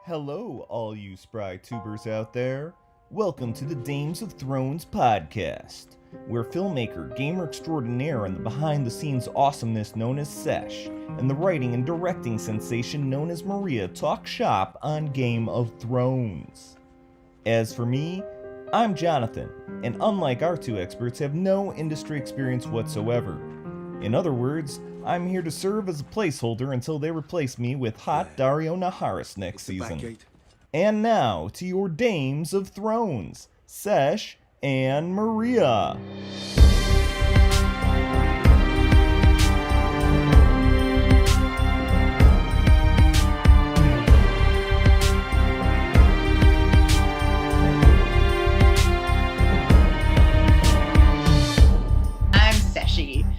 Hello, all you spry tubers out there. Welcome to the Dames of Thrones podcast, where filmmaker, gamer extraordinaire, and the behind-the-scenes awesomeness known as Sesh, and the writing and directing sensation known as Maria talk shop on Game of Thrones. As for me, I'm Jonathan, and unlike our two experts, have no industry experience whatsoever. In other words, I'm here to serve as a placeholder until they replace me with hot Dario Naharis next season. And now, to your Dames of Thrones, Sesh and Maria.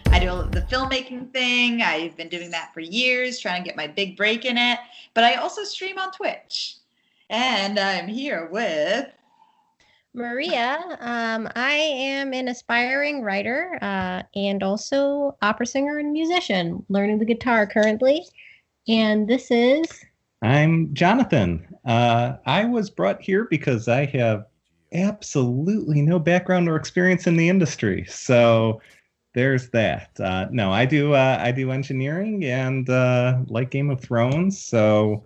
I do the filmmaking thing. I've been doing that for years, trying to get my big break in it. But I also stream on Twitch. And I'm here with... Maria. I am an aspiring writer and also opera singer and musician, learning the guitar currently. And this is... I'm Jonathan. I was brought here because I have absolutely no background or experience in the industry. So... there's that. No, I do engineering and like Game of Thrones, so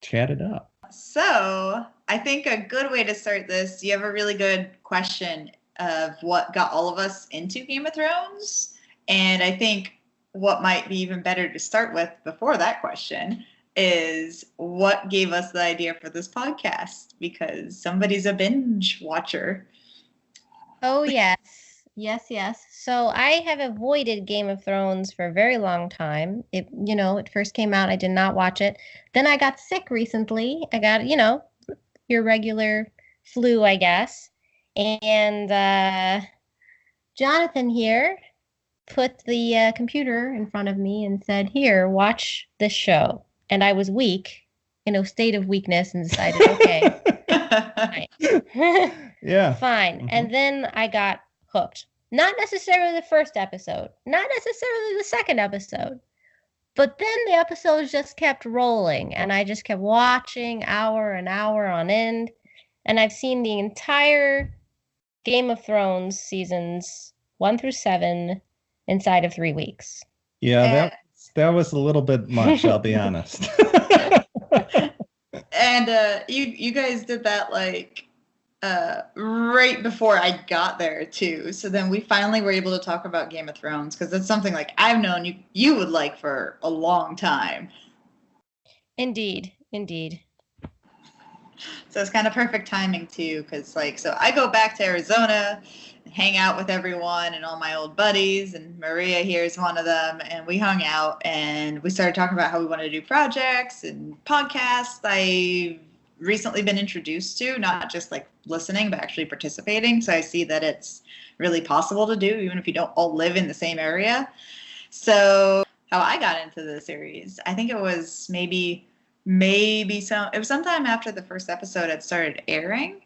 chat it up. So I think a good way to start this, you have a really good question of what got all of us into Game of Thrones. And I think what might be even better to start with before that question is what gave us the idea for this podcast, because somebody's a binge watcher. Oh, yes. Yes. So I have avoided Game of Thrones for a very long time. It first came out, I did not watch it. Then I got sick recently. I got, your regular flu, I guess. And Jonathan here put the computer in front of me and said, "Here, watch this show." And I was weak, in a state of weakness, and decided, okay. Fine. Yeah. Fine. Mm-hmm. And then I got hooked. Not necessarily the first episode, not necessarily the second episode, but then the episodes just kept rolling, and I just kept watching hour and hour on end, and I've seen the entire Game of Thrones seasons 1 through 7 inside of 3 weeks. Yeah, that was a little bit much, I'll be honest. And you guys did that right before I got there too. So then we finally were able to talk about Game of Thrones, because it's something like I've known you would like for a long time. Indeed. So it's kind of perfect timing too, because so I go back to Arizona and hang out with everyone and all my old buddies, and Maria here is one of them, and we hung out and we started talking about how we wanted to do projects and podcasts. I've recently been introduced to, not just listening, but actually participating. So I see that it's really possible to do, even if you don't all live in the same area. So how I got into the series, I think it was it was sometime after the first episode had started airing.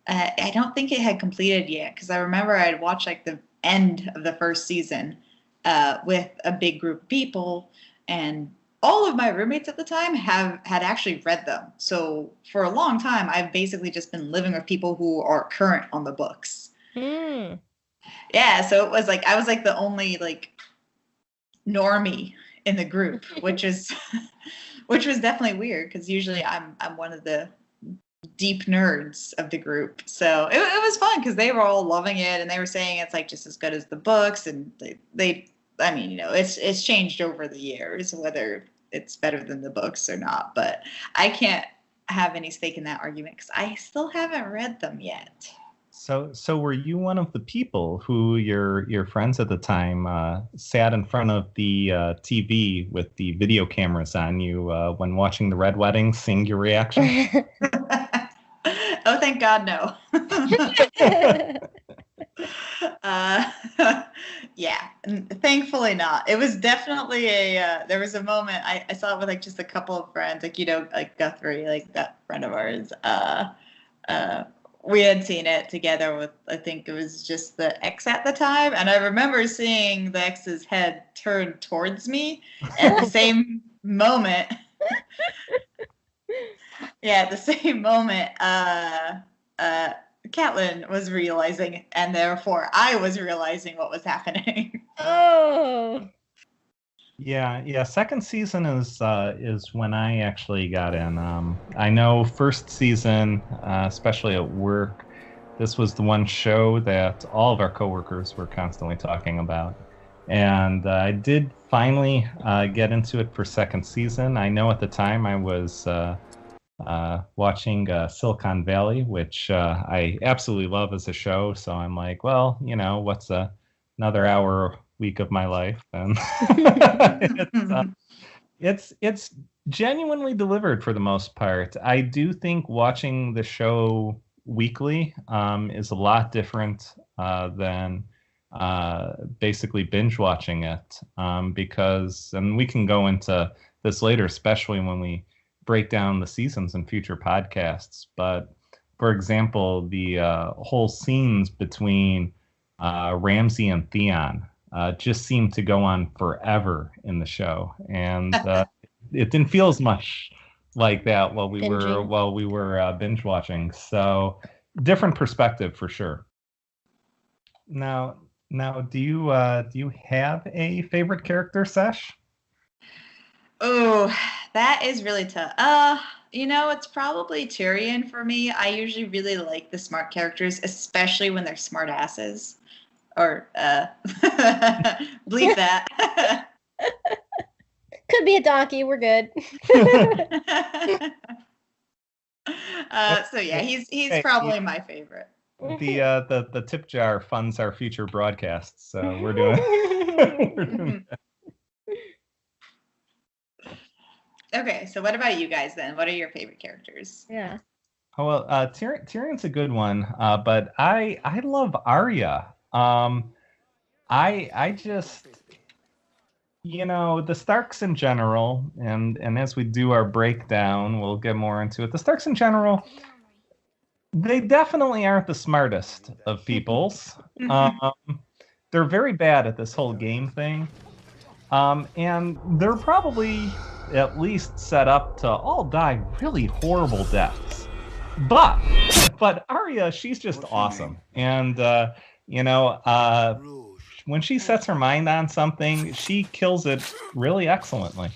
I don't think it had completed yet, because I remember I'd watched the end of the first season with a big group of people, and all of my roommates at the time had actually read them. So for a long time, I've basically just been living with people who are current on the books. Mm. Yeah, so it was I was the only normie in the group, which was definitely weird, because usually I'm one of the deep nerds of the group. So it was fun, because they were all loving it, and they were saying it's just as good as the books, and it's changed over the years whether it's better than the books or not, but I can't have any stake in that argument because I still haven't read them yet. So were you one of the people who your friends at the time sat in front of the TV with the video cameras on you when watching the Red Wedding, seeing your reaction? Oh, thank God, no. Yeah, thankfully not. It was definitely there was a moment I saw it with just a couple of friends, Guthrie, that friend of ours. We had seen it together with, I think it was just the ex at the time, and I remember seeing the ex's head turn towards me at the same moment. Yeah, at the same moment, Catelyn was realizing, and therefore I was realizing what was happening. Oh. Yeah. Second season is when I actually got in. I know first season, especially at work, this was the one show that all of our coworkers were constantly talking about, and I did finally get into it for second season. I know at the time I was watching Silicon Valley, which I absolutely love as a show. So I'm like, well, what's another hour a week of my life? And it's genuinely delivered for the most part. I do think watching the show weekly is a lot different than basically binge watching it because, and we can go into this later, especially when we break down the seasons in future podcasts. But for example, the whole scenes between Ramsay and Theon just seemed to go on forever in the show, and it didn't feel as much like that while we were binge watching. So different perspective for sure. Now, do you have a favorite character, Sesh? Oh, that is really tough. It's probably Tyrion for me. I usually really like the smart characters, especially when they're smart asses. Or bleep that. Could be a donkey. We're good. So yeah, he's probably my favorite. The tip jar funds our future broadcasts, so we're doing. Okay, so what about you guys then? What are your favorite characters? Yeah. Oh, well, Tyrion's a good one, but I love Arya. I just, the Starks in general, and as we do our breakdown, we'll get more into it. The Starks in general, they definitely aren't the smartest of peoples. They're very bad at this whole game thing. And they're probably at least set up to all die really horrible deaths. But Arya, she's just awesome. And, when she sets her mind on something, she kills it really excellently.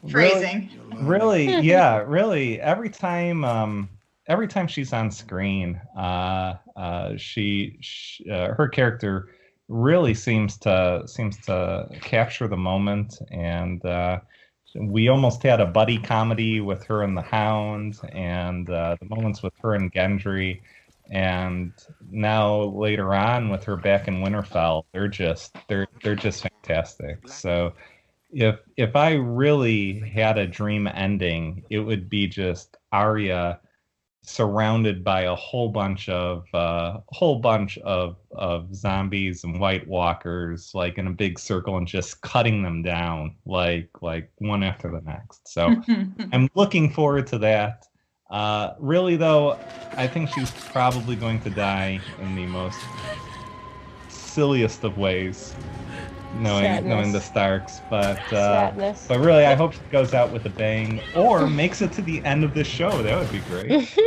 Phrasing. Really. Every time she's on screen, her character really seems to capture the moment, and we almost had a buddy comedy with her and the Hound, and the moments with her and Gendry, and now later on with her back in Winterfell, they're just fantastic. So if I really had a dream ending, it would be just Arya surrounded by a whole bunch of zombies and White Walkers, like in a big circle, and just cutting them down like one after the next. So I'm looking forward to that. Really though, I think she's probably going to die in the most silliest of ways, knowing the Starks, but really, I hope she goes out with a bang or makes it to the end of this show. That would be great.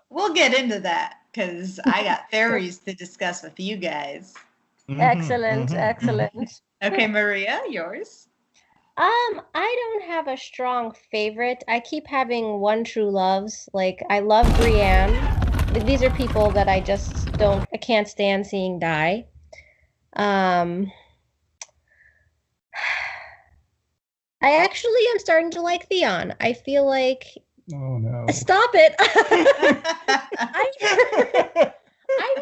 We'll get into that because I got theories to discuss with you guys. Excellent. Okay, Maria, yours. I don't have a strong favorite. I keep having one true loves. Like, I love Brienne. These are people that I can't stand seeing die. I actually am starting to like Theon. I feel like... Oh, no. Stop it! I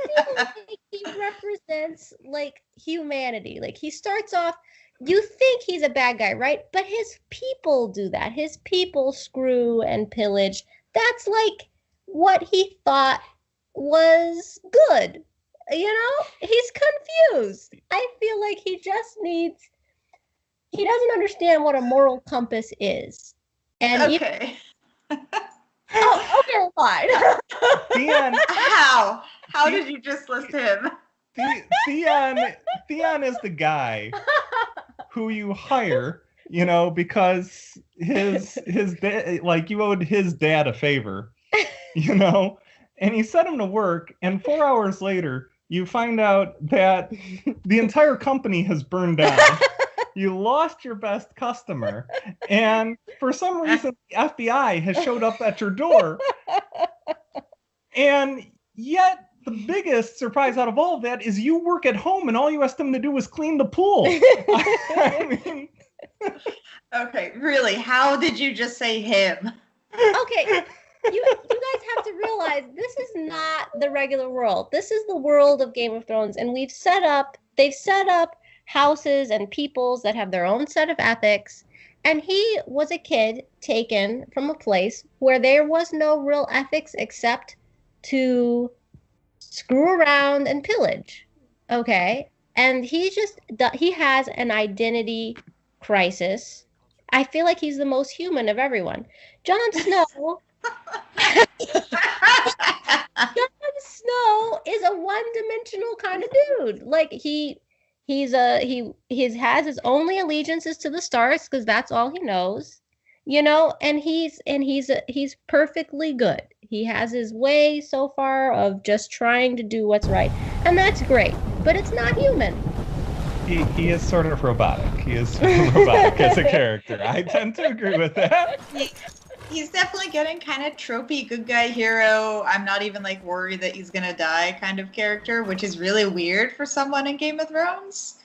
feel like he represents, like, humanity. Like, he starts off... You think he's a bad guy, right? But his people do that. His people screw and pillage. That's, like, what he thought was good. He's confused. I feel like he just needs... He doesn't understand what a moral compass is. And okay. Okay, fine. Theon. How did you just list him? Theon is the guy who you hire because like you owed his dad a favor, and he set him to work, and 4 hours later, you find out that the entire company has burned down. You lost your best customer, and for some reason, the FBI has showed up at your door. And yet, the biggest surprise out of all of that is you work at home, and all you asked them to do was clean the pool. I mean... Okay, really, how did you just say him? Okay, you guys have to realize this is not the regular world. This is the world of Game of Thrones, and they've set up houses and peoples that have their own set of ethics. And he was a kid taken from a place where there was no real ethics except to screw around and pillage. Okay? And he has an identity crisis. I feel like he's the most human of everyone. Jon Snow is a one-dimensional kind of dude. Like he has his only allegiances to the stars because that's all he knows, and he's perfectly good. He has his way so far of just trying to do what's right, and that's great, but it's not human. He is sort of robotic. He is robotic as a character. I tend to agree with that. He's definitely getting kind of tropey good guy hero. I'm not even like worried that he's gonna die kind of character, which is really weird for someone in Game of Thrones.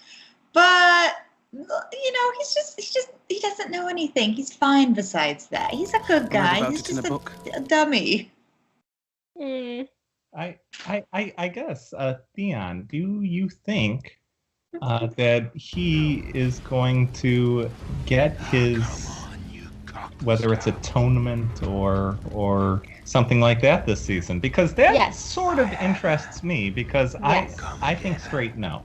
But he doesn't know anything. He's fine besides that. He's a good guy. He's just a dummy. I guess, Theon, do you think that he is going to get his, whether it's atonement or something like that this season? Because that sort of interests me, because I think straight no.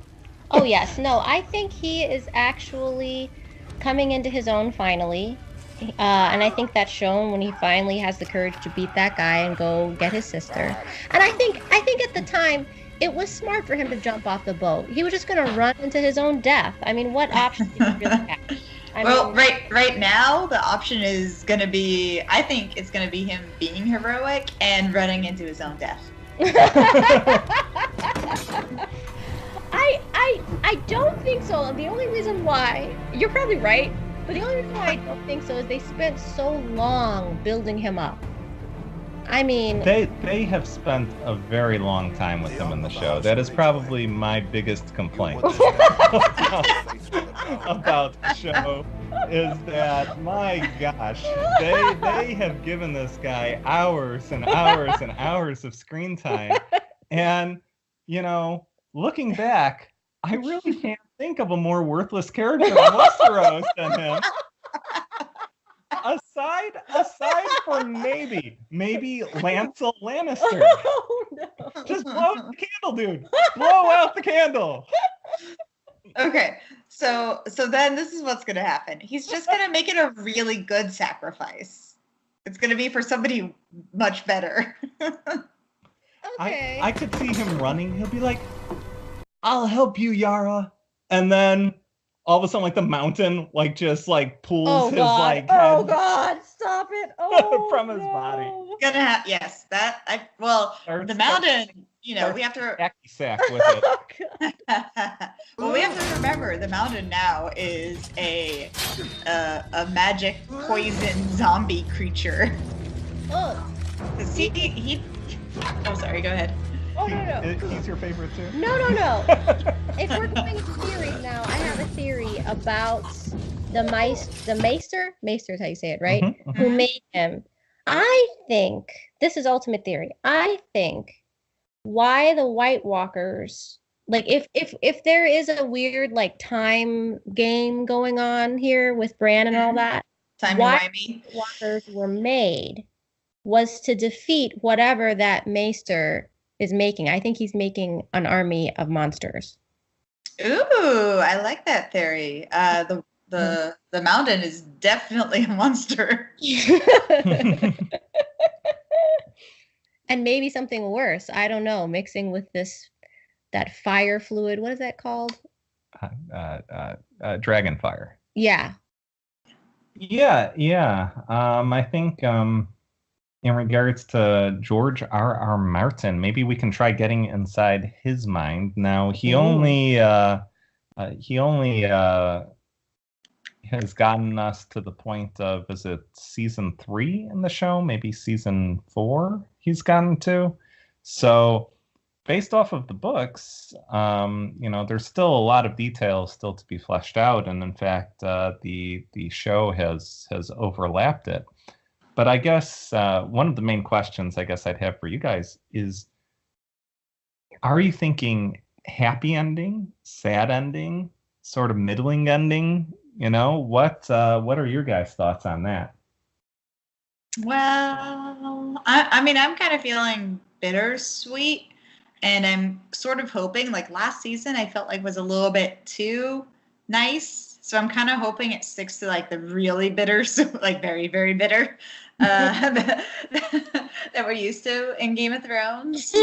Oh, yes. No, I think he is actually coming into his own finally. And I think that's shown when he finally has the courage to beat that guy and go get his sister. And I think at the time, it was smart for him to jump off the boat. He was just going to run into his own death. I mean, what option did he really have? Right now, the option is going to be, I think it's going to be him being heroic and running into his own death. I don't think so. The only reason why, you're probably right, but the only reason why I don't think so is they spent so long building him up. I mean... They have spent a very long time with him in the show. That is probably my biggest complaint about the show, is that, my gosh, they have given this guy hours and hours and hours of screen time. And, looking back, I really can't think of a more worthless character in Westeros than him. Aside from maybe Lancel Lannister. Oh, no. Just blow out the candle, dude. Blow out the candle. Okay, so then this is what's gonna happen. He's just gonna make it a really good sacrifice. It's gonna be for somebody much better. Okay. I could see him running. He'll be like, "I'll help you, Yara," and then all of a sudden, like the mountain, just pulls his head. Oh God! Stop it! Oh, from his body. Gonna have the mountain. We have to. Hacky sack with it. Well, we have to remember the mountain now is a magic poison zombie creature. Oh. He. Oh, sorry. Go ahead. Oh, no. He's your favorite too? No. If we're going theories now, I have a theory about the Maester. Maester is how you say it, right? Mm-hmm. Who made him. I think, this is ultimate theory, I think why the White Walkers, if there is a weird, time game going on here with Bran and all that, why the Walkers were made was to defeat whatever that Maester is making. I think he's making an army of monsters. Ooh, I like that theory. The mountain is definitely a monster. And maybe something worse. I don't know. Mixing with that fire fluid. What is that called? Dragon fire. Yeah. Yeah. I think in regards to George R.R. Martin, maybe we can try getting inside his mind. Now, he only has gotten us to the point of, is it season 3 in the show? Maybe season 4 he's gotten to. So based off of the books, there's still a lot of details still to be fleshed out. And in fact, the show has overlapped it. But I guess one of the main questions I guess I'd have for you guys is, are you thinking happy ending, sad ending, sort of middling ending? What are your guys' thoughts on that? Well, I mean, I'm kind of feeling bittersweet, and I'm sort of hoping, like last season, I felt like was a little bit too nice. So I'm kind of hoping it sticks to like the really bitter, so like very, very bitter that we're used to in Game of Thrones.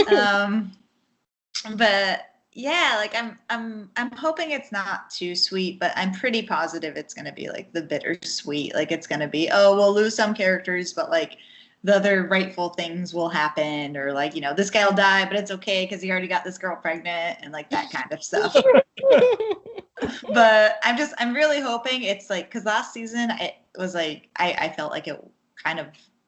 But yeah, like I'm hoping it's not too sweet, but I'm pretty positive it's gonna be like the bittersweet. Like it's gonna be, oh, we'll lose some characters, but like the other rightful things will happen, or like, this guy will die, but it's okay because he already got this girl pregnant, and like that kind of stuff. But I'm really hoping it's like, because last season it was like I felt like it kind of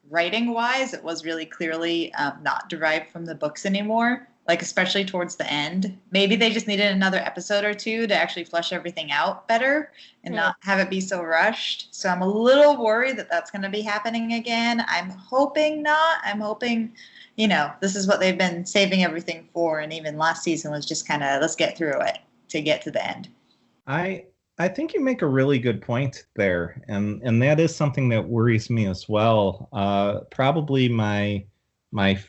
writing wise, it was really clearly not derived from the books anymore. Like, especially towards the end. Maybe they just needed another episode or two to actually flesh everything out better and not have it be so rushed. So I'm a little worried that that's going to be happening again. I'm hoping not. I'm hoping, this is what they've been saving everything for. And even last season was just kind of, let's get through it to get to the end. I think you make a really good point there. And that is something that worries me as well. Probably my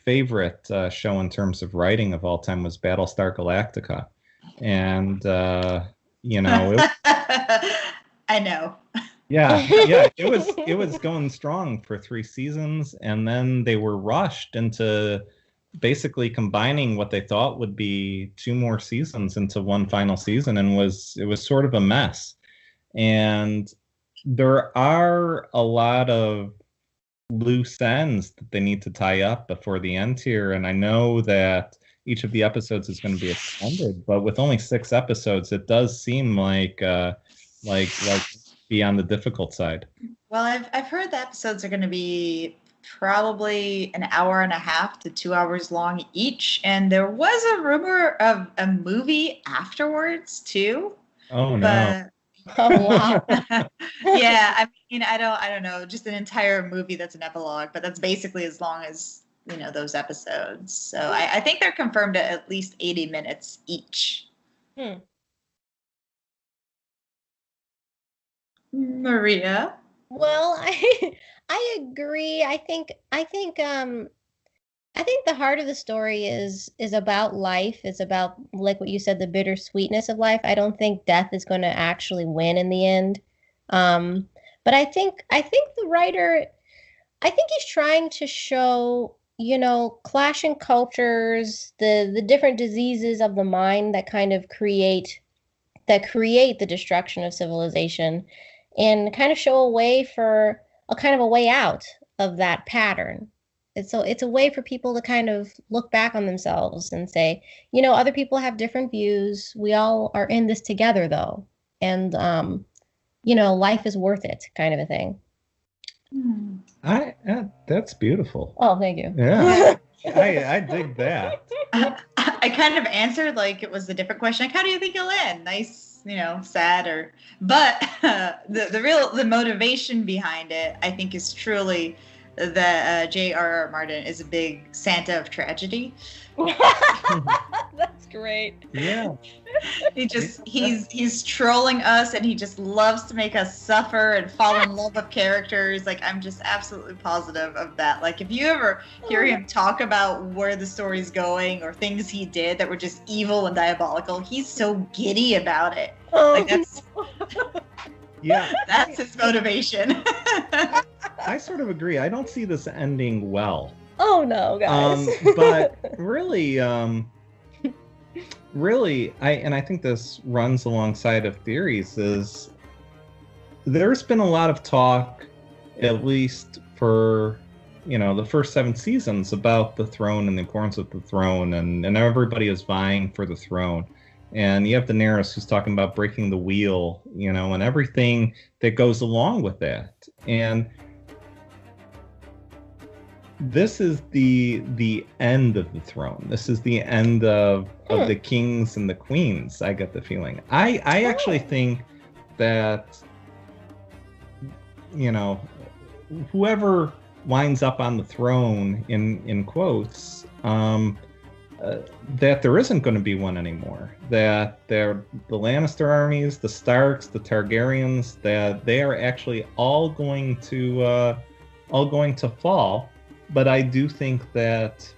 favorite show in terms of writing of all time was Battlestar Galactica. And, I know. Yeah, it was going strong for 3 seasons, and then they were rushed into basically combining what they thought would be 2 more seasons into one final season, and it was sort of a mess. And there are a lot of loose ends that they need to tie up before the end here, and I know that each of the episodes is going to be extended, but with only 6 episodes, it does seem like be on the difficult side. Well, I've heard the episodes are going to be probably an hour and a half to 2 hours long each, and there was a rumor of a movie afterwards too. Oh no. Oh wow. Yeah, I mean, I don't know, just an entire movie that's an epilogue, but that's basically as long as those episodes. So I think they're confirmed at least 80 minutes each. Maria? Well, I agree. I think the heart of the story is about life. It's about, like what you said, the bittersweetness of life. I don't think death is going to actually win in the end. But I think the writer, I think he's trying to show, clashing cultures, the different diseases of the mind that kind of create the destruction of civilization, and kind of show a way for a kind of a way out of that pattern. It's a way for people to kind of look back on themselves and say, other people have different views. We all are in this together, though. And, life is worth it, kind of a thing. That's beautiful. Oh, thank you. Yeah, I dig that. I kind of answered like it was a different question. Like, how do you think you'll end? Nice, sad, but the motivation behind it, I think, is truly that J.R.R. Martin is a big Santa of tragedy. That's great. Yeah. He's trolling us, and he just loves to make us suffer and fall in love with characters. Like, I'm just absolutely positive of that. Like, if you ever hear him talk about where the story's going or things he did that were just evil and diabolical, he's so giddy about it. Like, that's yeah, that's his motivation. I sort of agree. I don't see this ending well. Oh no, guys. But really, I think this runs alongside of theories, is there's been a lot of talk, at least for the first 7 seasons, about the throne and the importance of the throne, and everybody is vying for the throne. And you have Daenerys who's talking about breaking the wheel, and everything that goes along with that. And this is the end of the throne. This is the end of the kings and the queens, I get the feeling. I actually think that, whoever winds up on the throne, in quotes, that there isn't going to be one anymore. That the Lannister armies, the Starks, the Targaryens, that they are actually all going to fall. But I do think that,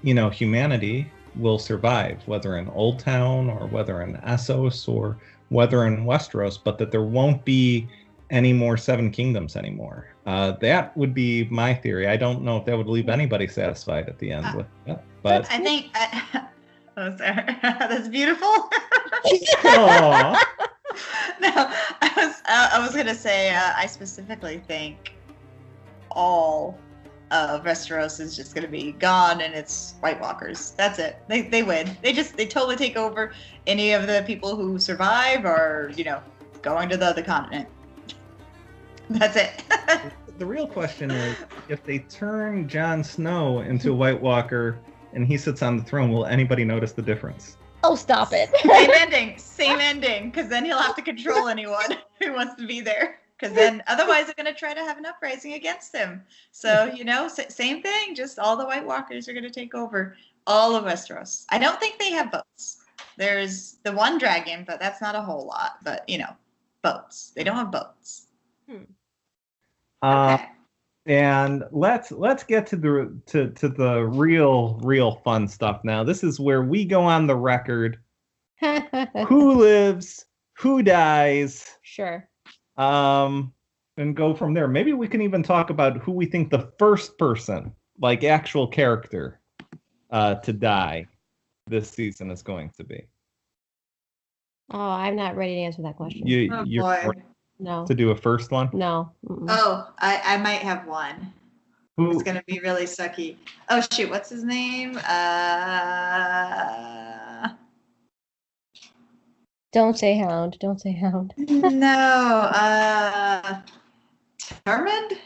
humanity will survive, whether in Old Town or whether in Essos or whether in Westeros, but that there won't be any more 7 kingdoms anymore. That would be my theory. I don't know if that would leave anybody satisfied at the end with that. But I think oh, sorry. That's beautiful. Aww. No, I was gonna say I specifically think all of Westeros is just gonna be gone, and it's White Walkers. That's it. They win. They totally take over. Any of the people who survive are going to the other continent. That's it. The real question is, if they turn Jon Snow into a White Walker and he sits on the throne, will anybody notice the difference? Oh, stop it. Same ending, because then he'll have to control anyone who wants to be there. Because then otherwise they're going to try to have an uprising against him. So, same thing, just all the White Walkers are going to take over all of Westeros. I don't think they have boats. There's the one dragon, but that's not a whole lot. But, boats. They don't have boats. Okay. And let's get to the real fun stuff now. This is where we go on the record. Who lives, who dies. Sure. And go from there. Maybe we can even talk about who we think the first person, like actual character, to die this season is going to be. Oh, I'm not ready to answer that question. You're Boy. No. To do a first one? No. Mm-mm. Oh, I might have one. Who? It's going to be really sucky. Oh, shoot. What's his name? Don't say Hound. Don't say Hound. No. Termond?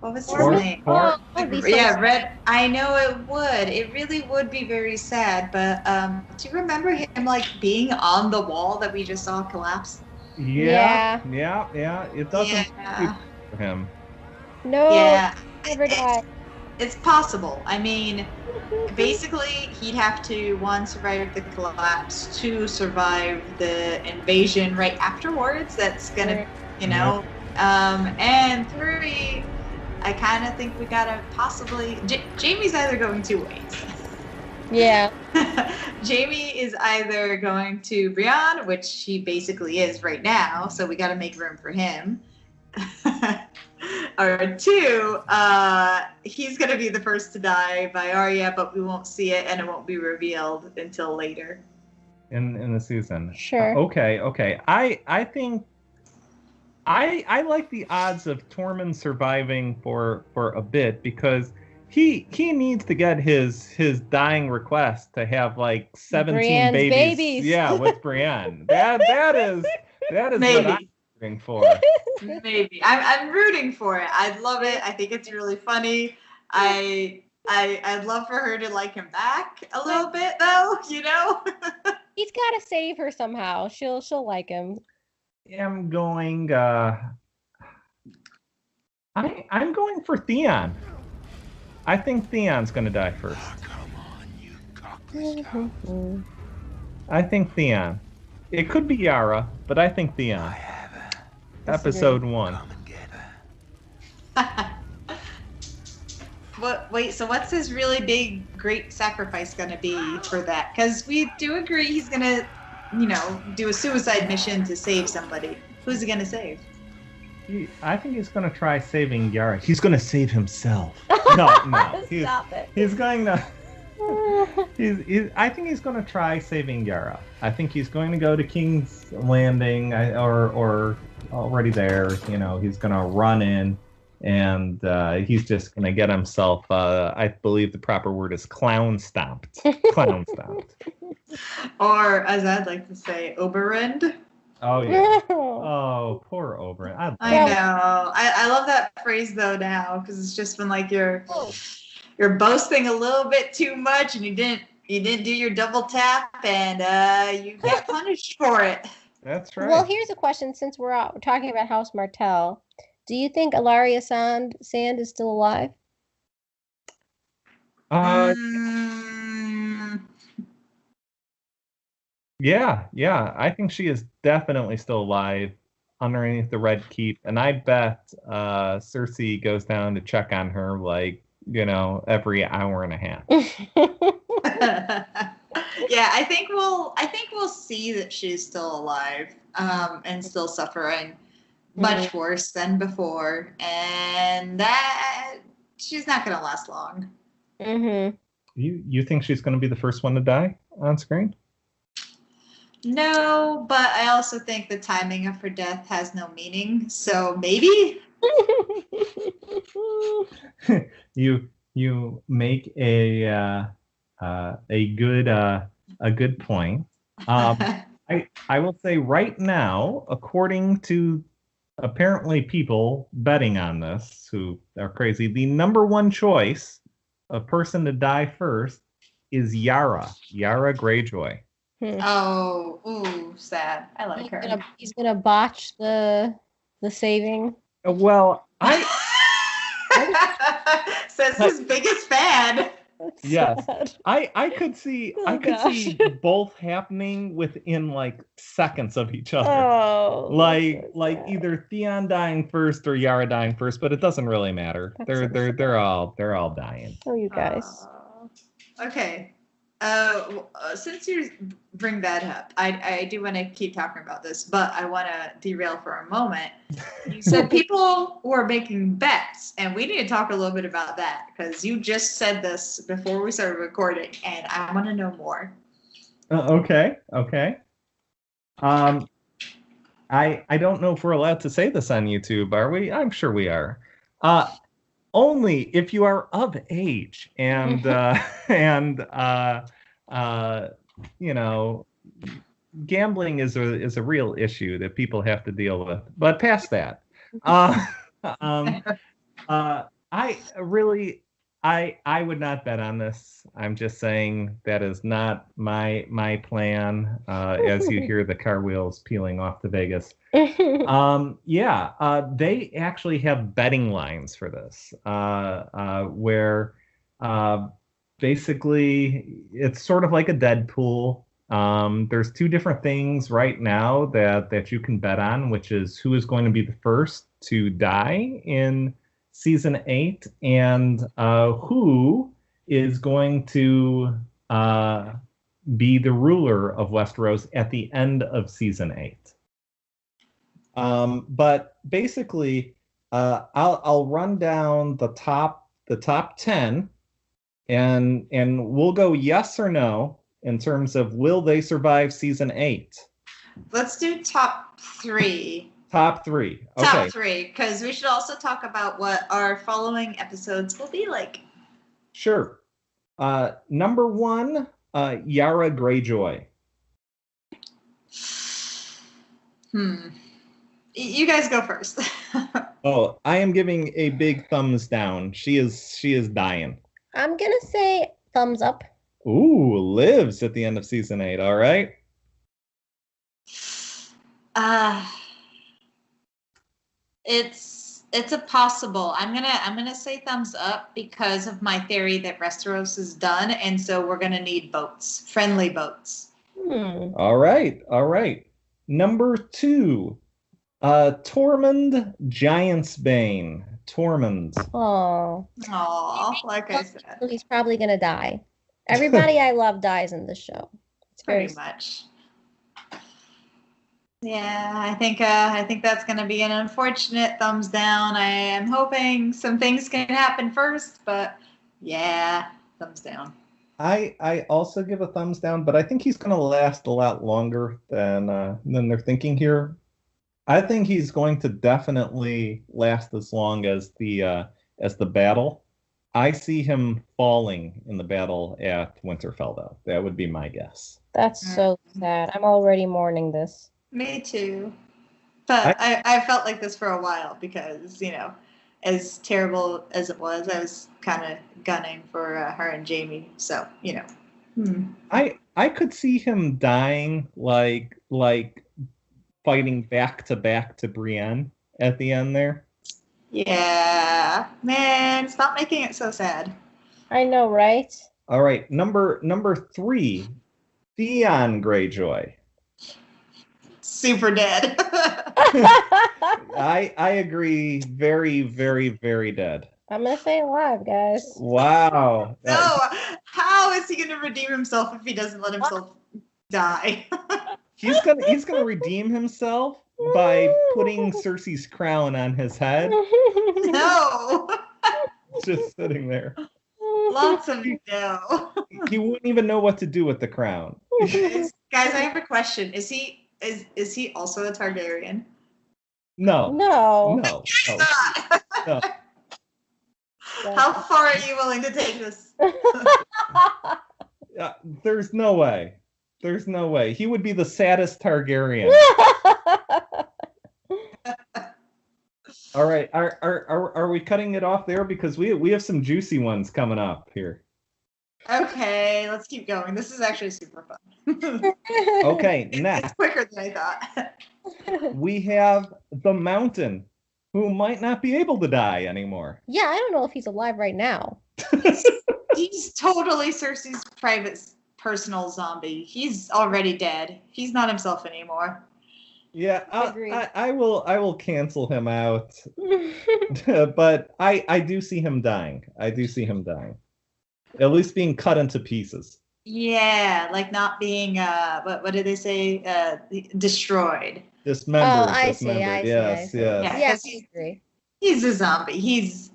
What was his name? Yeah, Red. I know it would. It really would be very sad. But do you remember him being on the wall that we just saw collapse? Yeah. It doesn't for him. No. Yeah. Never die. It's possible. I mean, basically, he'd have to, 1, survive the collapse, 2, survive the invasion right afterwards. That's gonna, and 3, I kind of think we gotta possibly. Jamie's either going 2 ways. Yeah. Jamie is either going to Brienne, which he basically is right now, so we gotta make room for him. Or 2, he's going to be the first to die by Arya, but we won't see it, and it won't be revealed until later. In the season. Sure. Okay. I think I like the odds of Tormund surviving for a bit, because he needs to get his dying request to have 17 Brienne's babies. Yeah, with Brienne. That is Maybe. what I'm rooting for. Maybe. I'm rooting for it. I love it. I think it's really funny. I'd love for her to like him back a little bit, though. He's got to save her somehow. She'll like him. I'm going. I'm going for Theon. I think Theon's going to die first. Oh, come on, you cockless cow. I think Theon. It could be Yara, but I think Theon. I have her. Episode 1. Come and get her. Wait, so what's his really big, great sacrifice going to be for that? Because we do agree he's going to, do a suicide mission to save somebody. Who's he going to save? I think he's going to try saving Yara. He's going to save himself. No. Stop it. He's going to... I think he's going to try saving Yara. I think he's going to go to King's Landing, or already there. You know, he's going to run in, and he's just going to get himself. I believe the proper word is clown stomped. Clown stomped. Or, as I'd like to say, Oberend. Oh yeah. Oh, poor Oberyn. I know. I love that phrase though now, because it's just been like you're boasting a little bit too much, and you didn't do your double tap, and you get punished for it. That's right. Well, here's a question. Since we're talking about House Martell, do you think Ilaria Sand is still alive? Yeah. I think she is definitely still alive underneath the Red Keep, and I bet Cersei goes down to check on her every hour and a half. Yeah, I think we'll see that she's still alive, and still suffering much worse than before, and that she's not going to last long. Mm-hmm. You think she's going to be the first one to die on screen? No, but I also think the timing of her death has no meaning, so maybe. You make a good point. I will say right now, according to apparently people betting on this who are crazy, the number one choice, a person to die first, is Yara Greyjoy. Oh, ooh, sad. I like her. He's gonna botch the saving. Well, says his biggest fan. That's yes, sad. I could see see both happening within like seconds of each other. Oh, like either Theon dying first or Yara dying first, but it doesn't really matter. They're all dying. Oh, you guys. Okay. Since you bring that up, I do want to keep talking about this, but I want to derail for a moment. You said people were making bets, and we need to talk a little bit about that, because you just said this before we started recording, and I want to know more. Okay. I don't know if we're allowed to say this on YouTube, are we? I'm sure we are. Only if you are of age, and gambling is a real issue that people have to deal with. But past that, I would not bet on this. I'm just saying that is not my plan. As you hear the car wheels peeling off to Vegas. They actually have betting lines for this, where basically it's sort of like a Deadpool. There's two different things right now that you can bet on, which is who is going to be the first to die in season 8, and who is going to be the ruler of Westeros at the end of season 8. But basically, I'll run down the top 10, and we'll go yes or no in terms of will they survive season 8. Let's do top 3. Top 3. Okay. Top 3, because we should also talk about what our following episodes will be like. Sure. Number 1, Yara Greyjoy. You guys go first. Oh, I am giving a big thumbs down. She is dying. I'm gonna say thumbs up. Ooh, lives at the end of season 8. All right. It's a possible. I'm gonna say thumbs up because of my theory that Westeros is done, and so we're gonna need boats, friendly boats. All right. Number 2, Tormund Giantsbane. Tormund. Oh, Like I said, he's probably gonna die. Everybody I love dies in this show. It's pretty much. Yeah, I think that's going to be an unfortunate thumbs down. I am hoping some things can happen first, but yeah, thumbs down. I also give a thumbs down, but I think he's going to last a lot longer than they're thinking here. I think he's going to definitely last as long as the battle. I see him falling in the battle at Winterfell, though. That would be my guess. That's so sad. I'm already mourning this. Me too. But I felt like this for a while because, as terrible as it was, I was kind of gunning for her and Jamie. So, I could see him dying like fighting back to Brienne at the end there. Yeah. Man, stop making it so sad. I know, right? All right, number 3, Theon Greyjoy. Super dead. I agree. Very, very, very dead. I'm gonna say alive, guys. Wow. No, how is he gonna redeem himself if he doesn't let himself die? He's gonna redeem himself by putting Cersei's crown on his head. No. Just sitting there. Lots of no. He wouldn't even know what to do with the crown. Guys, I have a question. Is he also a Targaryen? No. No. No. How far are you willing to take this? There's no way. There's no way. He would be the saddest Targaryen. All right. Are we cutting it off there? Because we have some juicy ones coming up here. Okay, let's keep going. This is actually super fun. Okay, It's next quicker than I thought. we have the Mountain, who might not be able to die anymore. Yeah, I don't know if he's alive right now. He's totally Cersei's private personal zombie. He's already dead. He's not himself anymore. Yeah, Agreed. I will cancel him out. But I do see him dying. I do see him dying. At least being cut into pieces. Yeah, like not being what did they say? Destroyed. Dismembered. Oh, I dismembered. see. Yes. Yeah. Yes, I agree. He's a zombie. He's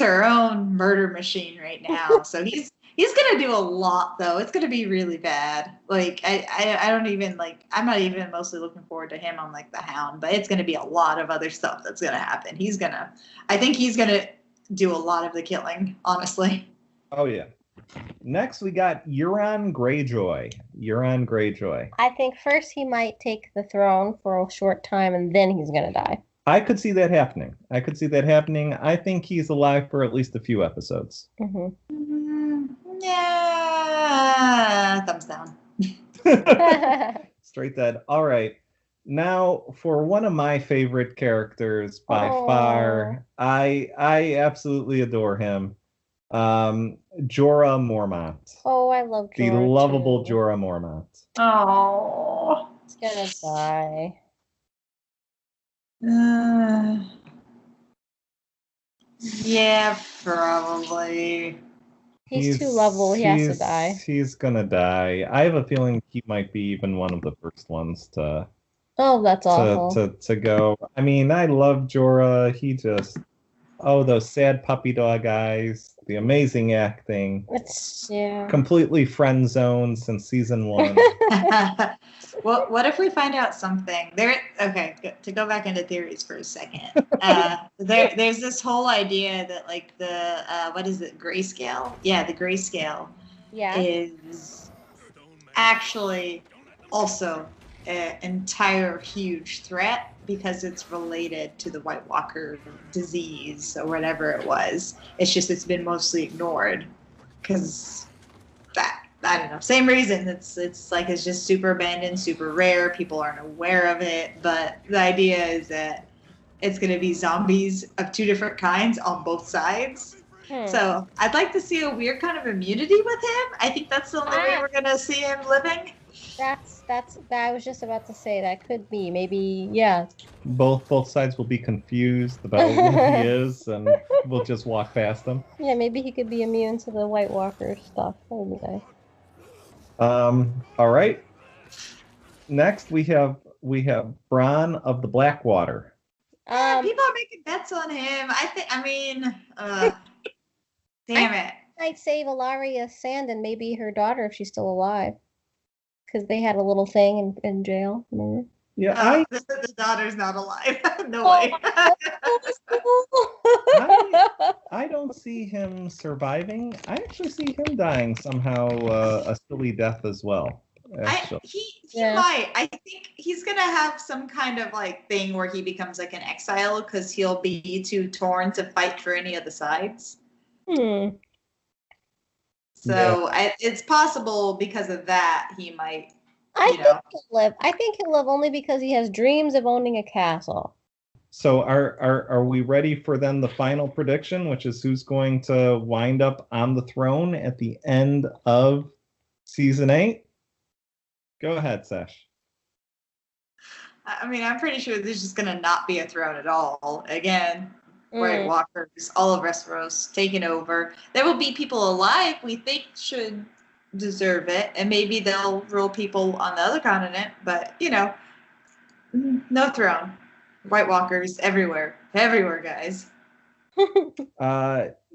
her own murder machine right now. So he's gonna do a lot though. It's gonna be really bad. Like I don't even like. I'm not even mostly looking forward to him on like the Hound, but it's gonna be a lot of other stuff that's gonna happen. I think he's gonna do a lot of the killing. Honestly. Oh yeah. Next we got Euron Greyjoy. Euron Greyjoy. I think first he might take the throne for a short time and then he's gonna die. I could see that happening. I think he's alive for at least a few episodes. Yeah. Thumbs down. Straight dead. All right. Now for one of my favorite characters by far. I absolutely adore him. Jorah Mormont. Oh, I love Jorah. The lovable too. Jorah Mormont. Oh. He's gonna die. Yeah, probably. He's too lovable. He has to die. He's gonna die. I have a feeling he might be even one of the first ones to Oh, that's awful. to go. I mean, I love Jorah. He just those sad puppy dog eyes, the amazing acting. It's Completely friend zoned since season 1. Well, what if we find out something? To go back into theories for a second. There's this whole idea that like the what is it, grayscale? Yeah, the grayscale is actually also an entire huge threat because it's related to the White Walker disease or whatever it was. It's been mostly ignored because I don't know. Same reason. It's just super abandoned, super rare. People aren't aware of it. But the idea is that it's going to be zombies of 2 different kinds on both sides. So I'd like to see a weird kind of immunity with him. I think that's the only way we're going to see him living. That's I was just about to say that could be maybe Both sides will be confused about who he is, and we'll just walk past him. Yeah, maybe he could be immune to the White Walker stuff. That would be nice. All right. Next we have Bronn of the Blackwater. People are making bets on him. Damn it. might save Ilaria Sand and maybe her daughter if she's still alive. Because they had a little thing in jail. Remember? Yeah, The daughter's not alive. No Oh, way. I don't see him surviving. I actually see him dying somehow a silly death as well. Actually. He Yeah. might. I think he's gonna have some kind of like thing where he becomes like an exile because he'll be too torn to fight for any of the sides. So it's possible because of that he might. I think he'll live. I think he'll live only because he has dreams of owning a castle. So are we ready for then the final prediction, which is who's going to wind up on the throne at the end of season 8? Go ahead, Sesh. I mean, I'm pretty sure there's just gonna not be a throne at all. Again, White Walkers, all of Westeros taking over. There will be people alive we think should deserve it, and maybe they'll rule people on the other continent. But no throne. White Walkers everywhere, guys.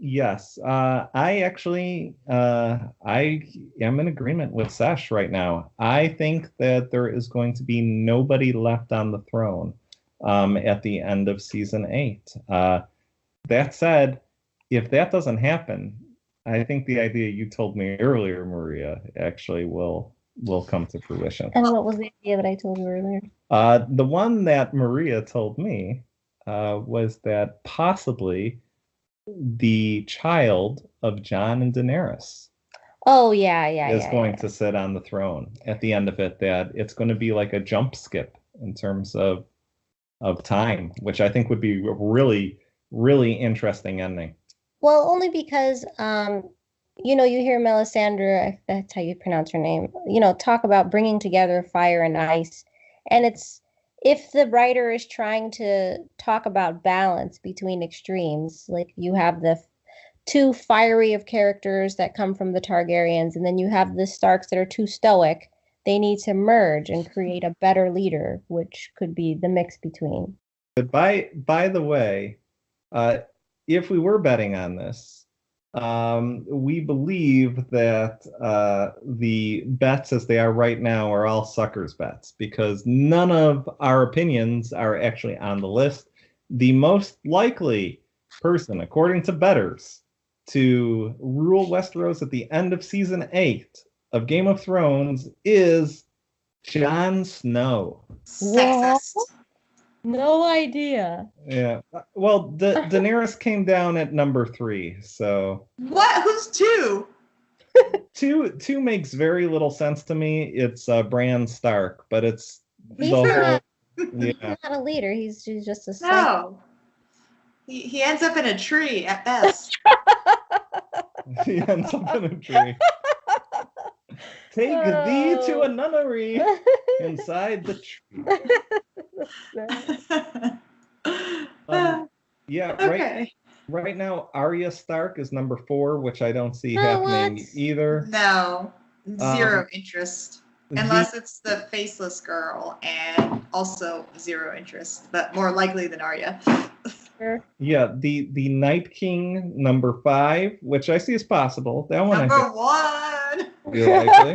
Yes. I actually I am in agreement with Sesh right now. I think that there is going to be nobody left on the throne at the end of season 8. That said, if that doesn't happen, I think the idea you told me earlier, Maria, actually will come to fruition. And what was the idea that I told you earlier? The one that Maria told me was that possibly the child of Jon and Daenerys. Oh, yeah. Is going to sit on the throne at the end of it. That it's going to be like a jump skip in terms of time, which I think would be a really, really interesting ending. Well, only because you hear Melisandre, if that's how you pronounce her name, talk about bringing together fire and ice, and it's if the writer is trying to talk about balance between extremes, like you have the too fiery of characters that come from the Targaryens, and then you have the Starks that are too stoic, they need to merge and create a better leader, which could be the mix between. But by the way, if we were betting on this, we believe that the bets as they are right now are all suckers bets because none of our opinions are actually on the list. The most likely person, according to bettors, to rule Westeros at the end of season 8 of Game of Thrones is Jon Snow. Sexist. No idea. Yeah. Well, Daenerys came down at number 3, so. What? Who's 2? Two makes very little sense to me. It's Bran Stark, but it's He's yeah. not a leader. He's just a No. He ends up in a tree at best. He ends up in a tree. Take thee to a nunnery inside the tree. Yeah, okay. Right now, Arya Stark is number 4, which I don't see happening either. No, zero interest. Unless it's the faceless girl, and also zero interest, but more likely than Arya. Yeah, the Night King number 5, which I see as possible. That one number 1. Really likely.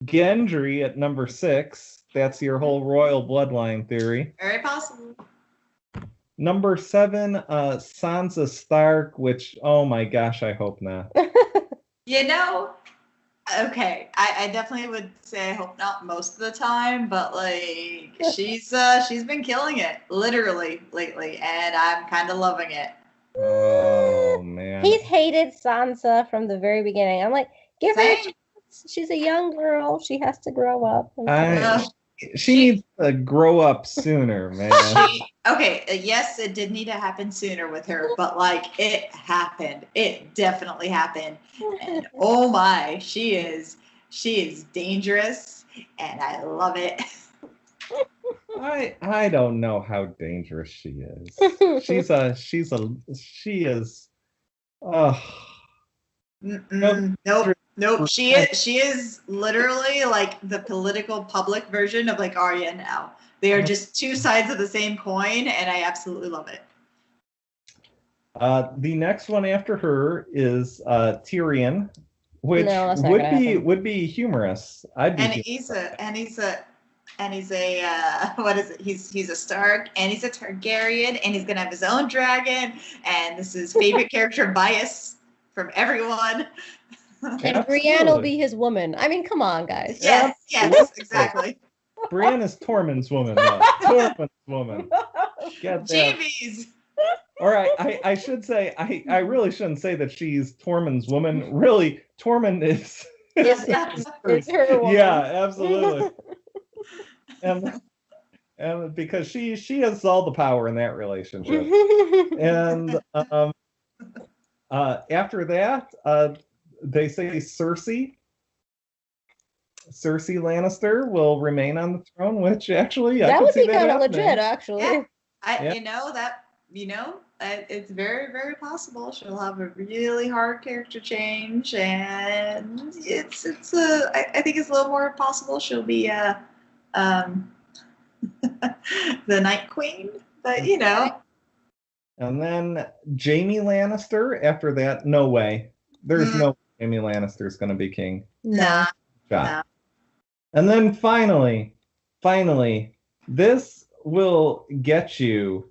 Gendry at number 6. That's your whole royal bloodline theory. Very possible. Number 7, Sansa Stark, which, oh my gosh, I hope not. Okay, I definitely would say I hope not most of the time, but like she's been killing it literally lately, and I'm kind of loving it. Oh man, he's hated Sansa from the very beginning. I'm like, give her a chance. She's a young girl. She has to grow up. She needs to grow up sooner, man. Yes, it did need to happen sooner with her, but like it happened. It definitely happened. And oh my, she is dangerous, and I love it. I don't know how dangerous she is. She is. Nope. She is literally like the political public version of like Arya now. They are just two sides of the same coin, and I absolutely love it. The next one after her is Tyrion, which No, that's not gonna happen. would be humorous. I'd be And humorous. he's a what is it? He's a Stark and he's a Targaryen and he's gonna have his own dragon and this is favorite character bias from everyone. And Brienne will be his woman. I mean, come on, guys. Yes, yes, exactly. Brienne is Tormund's woman, though. Tormund's woman. Get that. Jamie's. All right, I should say, I really shouldn't say that she's Tormund's woman. Really, Tormund is... It's her woman. Yeah, absolutely. And because she has all the power in that relationship. And after that, they say Cersei Lannister will remain on the throne, which actually that would be kind of happening. legit, actually. Yeah. It's very, very possible she'll have a really hard character change, and I think it's a little more possible she'll be the Night Queen, but And then Jaime Lannister. After that, no way. There's no Jaime Lannister's going to be king. No. No. And then finally, this will get you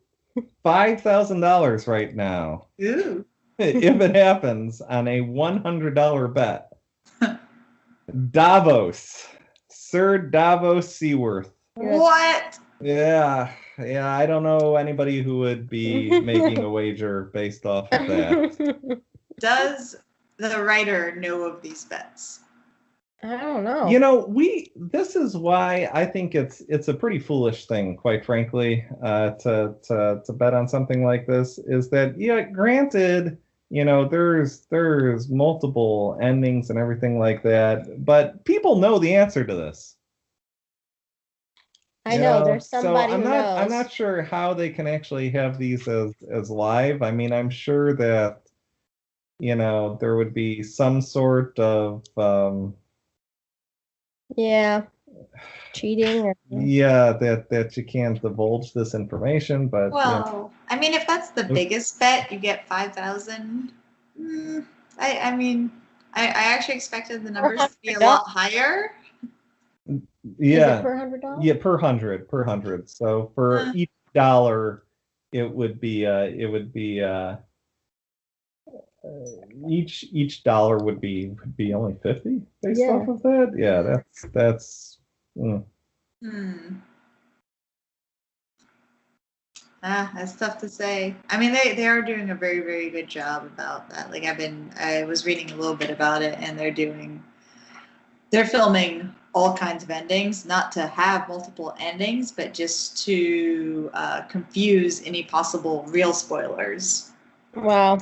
$5,000 right now. Ooh. If it happens on a $100 bet. Davos. Sir Davos Seaworth. What? Yeah, I don't know anybody who would be making a wager based off of that. Does the writer know of these bets? I don't know. This is why I think it's a pretty foolish thing, quite frankly, to bet on something like this. Is that, yeah, granted, there's multiple endings and everything like that, but people know the answer to this. I know there's somebody so who knows. I'm not sure how they can actually have these as live. I mean, I'm sure that there would be some sort of cheating or that you can't divulge this information, but I mean, if that's the biggest bet, you get 5,000. I mean, I actually expected the numbers to be a lot higher. Yeah. Per $100? Yeah, per hundred. So for each dollar, it would be each dollar would be only 50 based off of that. Yeah, that's. That's tough to say. I mean, they are doing a very, very good job about that. Like I was reading a little bit about it, and they're filming all kinds of endings, not to have multiple endings, but just to confuse any possible real spoilers. Wow.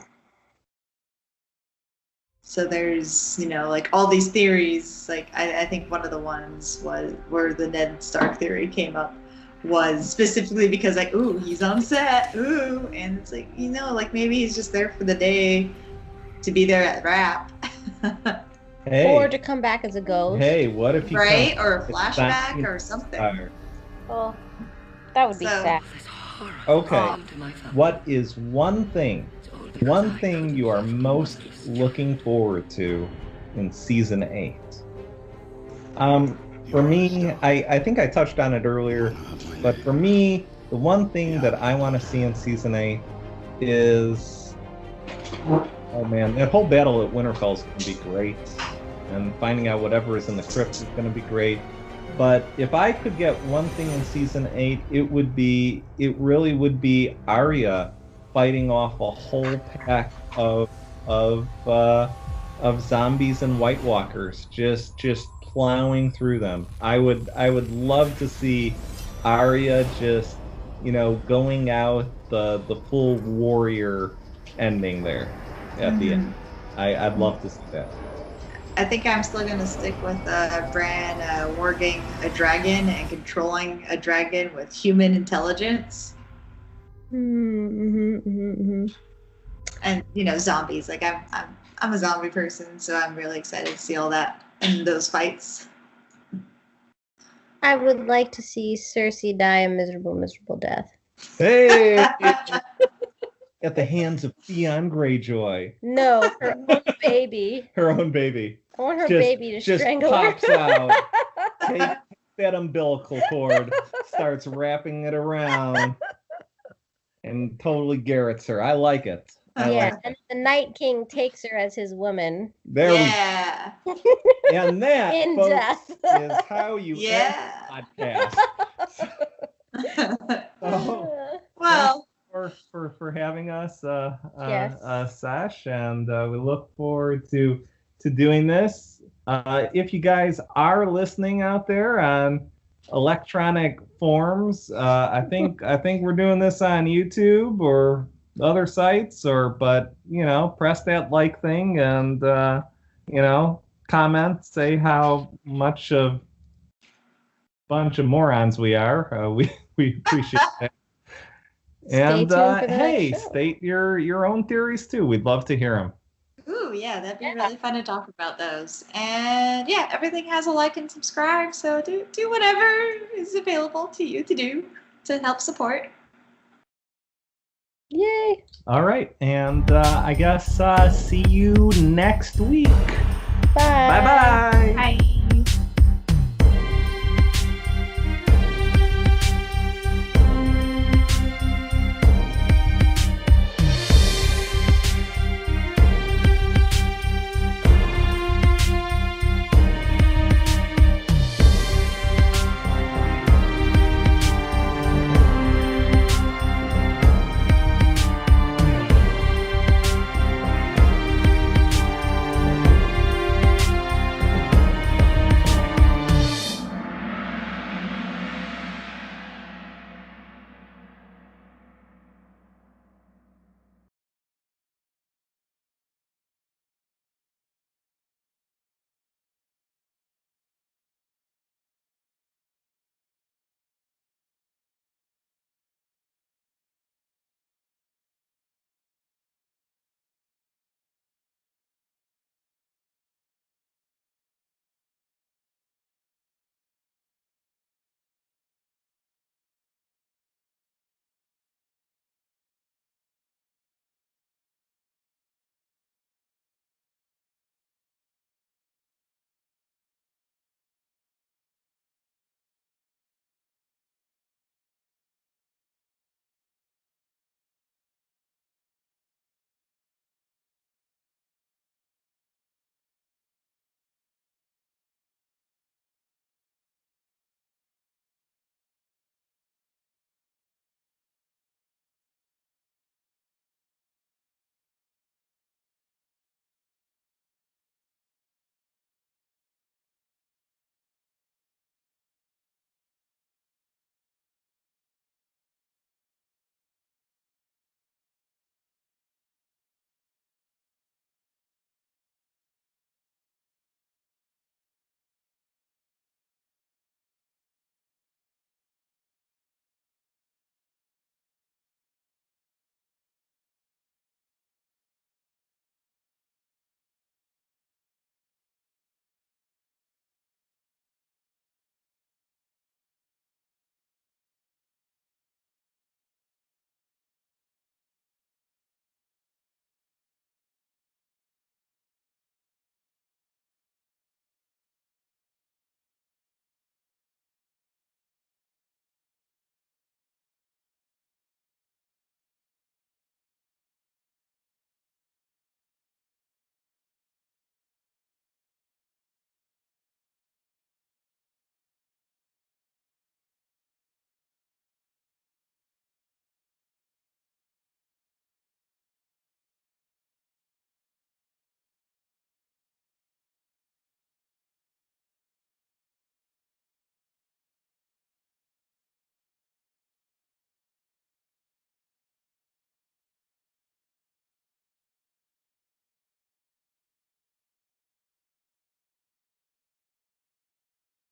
So there's, like all these theories. Like I think one of the ones was where the Ned Stark theory came up was specifically because like, ooh, he's on set, ooh, and it's like, like maybe he's just there for the day to be there at wrap. Hey, or to come back as a ghost. Hey, what if he right? Or a flashback or something. Oh, that would be sad. Okay, what is one thing you are most looking forward to in season 8? For me, I think I touched on it earlier, but for me, the one thing that I want to see in season 8 is, oh man, that whole battle at Winterfell is going to be great, and finding out whatever is in the crypt is going to be great. But if I could get one thing in season 8, it really would be Arya fighting off a whole pack of zombies and White Walkers, just plowing through them. I would love to see Arya just going out the full warrior ending there at the end. I'd love to see that. I think I'm still going to stick with Bran warging a dragon and controlling a dragon with human intelligence. And zombies. Like I'm a zombie person, so I'm really excited to see all that in those fights. I would like to see Cersei die a miserable, miserable death. Hey, at the hands of Theon Greyjoy. No, her own baby. Her own baby. I want her Just- baby to just strangle pops her. out. Take that umbilical cord, starts wrapping it around, and totally garrots her. I like it. I Yeah, like it. and the Night King takes her as his woman There Yeah. we and that, in folks, death. is how you Yeah. end a podcast. So, Well, for having us, Yes. Sesh, and we look forward to doing this. If you guys are listening out there on electronic forms, I think we're doing this on YouTube or other sites, but press that like thing and comment, say how much of bunch of morons we are. We appreciate that. And tuned for the hey, next show. state your own theories too. We'd love to hear them. ooh, yeah, that'd be Yeah. really fun to talk about those. And yeah, everything has a like and subscribe, so do whatever is available to you to do to help support. Yay. All right, and I guess see you next week. Bye. Bye bye. Bye.